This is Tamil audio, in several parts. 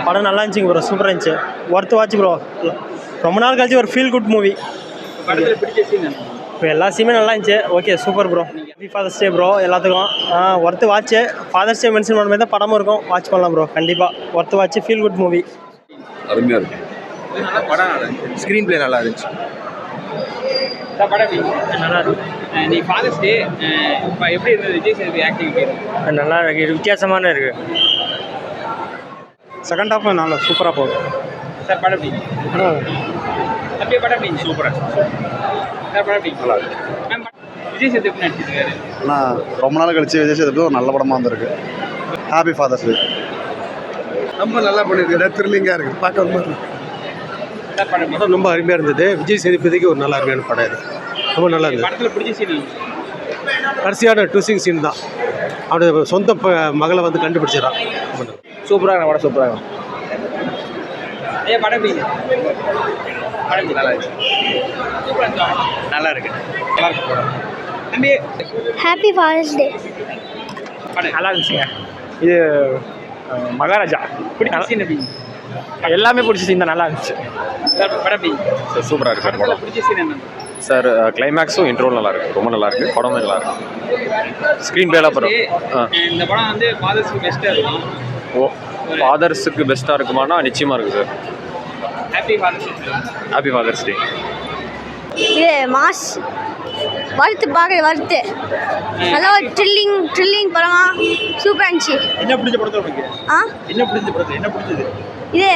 படம் நல்லா இருந்துச்சுங்க ப்ரோ, சூப்பராக இருந்துச்சு, ஒர்த்து வாட்ச் ப்ரோ. ரொம்ப நாள் கழிச்சு ஒரு ஃபீல் குட் மூவி. இப்போ எல்லா சீனுமே நல்லா இருந்துச்சு. Okay, super bro. Happy father's day bro எல்லாத்துக்கும். Worth watch. Father's day mention பண்ண மாதிரி தான் படமும் இருக்கும், வாட்ச் பண்ணலாம் ப்ரோ. கண்டிப்பாக worth watch, feel good movie. அருமையாக இருக்கு. ஸ்க்ரீன் பிளே நல்லா இருந்துச்சு. நல்லா இருக்கு. நீ ஃபாதர்ஸ் டே எப்படி இருந்தது? விஜய் சேதுபதி ஆக்டிங் நல்லா இருக்கு, இது வித்தியாசமான இருக்கு. செகண்ட் ஹாஃப் நல்லா சூப்பராக போகுது சார். படம் எப்படி அப்படியே படம் எப்படி சூப்பராக சார்? படம் எப்படி நல்லா இருக்கு மேம்? விஜய் சேதுபதி நடிச்சிருக்காரு. ஆனால் ரொம்ப நாள் கழிச்சு விஜய் சேதுபதி ஒரு நல்ல படமாக வந்திருக்கு. ஹாப்பி ஃபாதர்ஸ் டே. ரொம்ப நல்லா பண்ணியிருக்காரு, த்ரில்லிங்காக இருக்குது, பார்க்க சார் படம் எப்படி? ரொம்ப அருமையாக இருந்தது. விஜய் சேதுபதிக்கு ஒரு நல்ல அருமையான படம் இது, ரொம்ப நல்லா இருந்தது. படத்தில் பிடிச்ச சீன் கடைசியான ட்விஸ்டிங் சீன் தான். அவனுடைய சொந்த மகளை வந்து கண்டுபிடிச்சிடறான். சூப்பராக படம், சூப்பராக. ஐயா படம் எப்படி? படம் நல்லா இருக்கு. நல்லா இருக்கு. நல்லா இருக்கு படம். தம்பி ஹாப்பி ஃபாதர்ஸ் டே. படம் நல்லா இருந்துச்சுங்க. இது மகாராஜா பிடிச்ச சீன் எப்படி? எல்லாமே பிடிச்ச சீன் தான், நல்லா இருந்துச்சு. சார் படம் எப்படி? சார் சூப்பராக இருக்குது படத்தில் பிடிச்ச சீன் என்ன சார். கிளைமேக்ஸும் இன்ட்ரோல் நல்லா இருக்குது, ரொம்ப நல்லா இருக்குது. படமும் நல்லா இருக்குது. ஸ்க்ரீன் பிளேலாம் படம். இந்த படம் வந்து ஃபாதர்ஸ்க்கு பெஸ்ட்டாக இருக்கும். ஓ, ஃபாதர்ஸுக்கு பெஸ்ட்டாக இருக்குமானா நிச்சயமாக இருக்குது sir. Happy father's day. Happy father's டே. இது மாஸ் வருத்து பார்க்குறது, வருத்து நல்லா ஒரு ட்ரில்லிங் படமா சூப்பராக இருந்துச்சு. என்ன பிடிச்ச படத்தில் உங்களுக்கு? என்ன பிடிச்ச படத்தில் என்ன பிடிச்சது? இது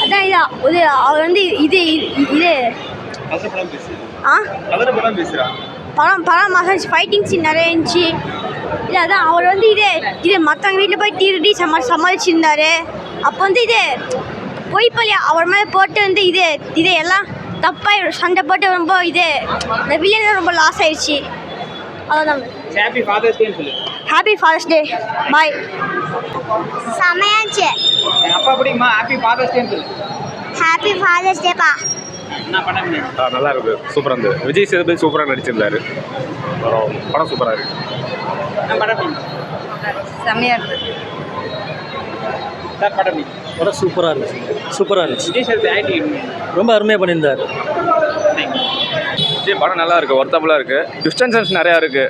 அதான் இது அவர் வந்து இது கதை படம் பேசு. கதை படம் பேசுகிறா. படம் மாதம் ஃபைட்டிங் சீன் நிறைய இருந்துச்சு. இல்லை அதான் அவர் வந்து இது மற்றவங்க வீட்டில் போய் திருடி சமாளிச்சிருந்தாரு. அப்போ வந்து இது பொய்ப்பள்ளி அவர் மேலே போட்டு வந்து இது எல்லாம் தப்பாக சண்டை போட்டு ரொம்ப இந்த வில்லியன் ரொம்ப லாஸ் ஆயிடுச்சு. அவ்வளோதான். ஹாப்பி ஃபாதர்ஸ் டேன்னு சொல்லு. Happy father's day. பாய். செமையாச்சு. எங்கள் அப்பா பிடிக்குமா? ஹாப்பி ஃபாதர்ஸ் டேன்னு சொல்லு. ஹாப்பி ஃபாதர்ஸ் டேப்பா. என்ன படம்? நல்லா இருக்குது, சூப்பராக இருந்தது. விஜய் சேதுபதி சூப்பராக நடிச்சிருந்தாரு. படம் சூப்பராக இருக்குது. என்ன படம் எப்படி? செமையாக இருக்குது சார். படம் படம் சூப்பராக இருந்துச்சு. விஜய் சேதுபதி ஆக்டிங் ரொம்ப அருமையாக பண்ணியிருந்தார். விஜய் படம் நல்லா இருக்குது, ஒர்த்தபுளாக இருக்குது. ட்விஸ்ட் அண்ட் டர்ன்ஸ் நிறையா இருக்குது.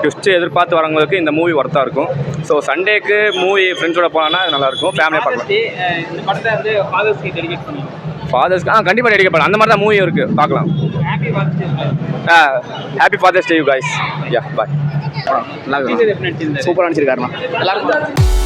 ட்விஸ்ட்டு எதிர்பார்த்து வரவங்களுக்கு இந்த மூவி ஒர்த்தாக இருக்கும். ஸோ சண்டேக்கு மூவி ஃப்ரெண்ட்ஸோட போனான்னா நல்லாயிருக்கும், ஃபேமிலியாக பார்க்கலாம். இந்த படத்தை வந்து ஃபாதர்ஸ்க்கு டெடிகேட் பண்ணி ஃபாதர்ஸ்க்கு கண்டிப்பாக டெடிகேட் பண்ணலாம். அந்த மாதிரி தான் மூவி இருக்குது, பார்க்கலாம். Happy father's day. Happy father's day you guys. Yeah bye. நல்லா விஜய் சேதுபதி நடிச்சிருந்தாரு. சூப்பராக நடிச்சிருக்காருண்ணா. எல்லாருக்கும்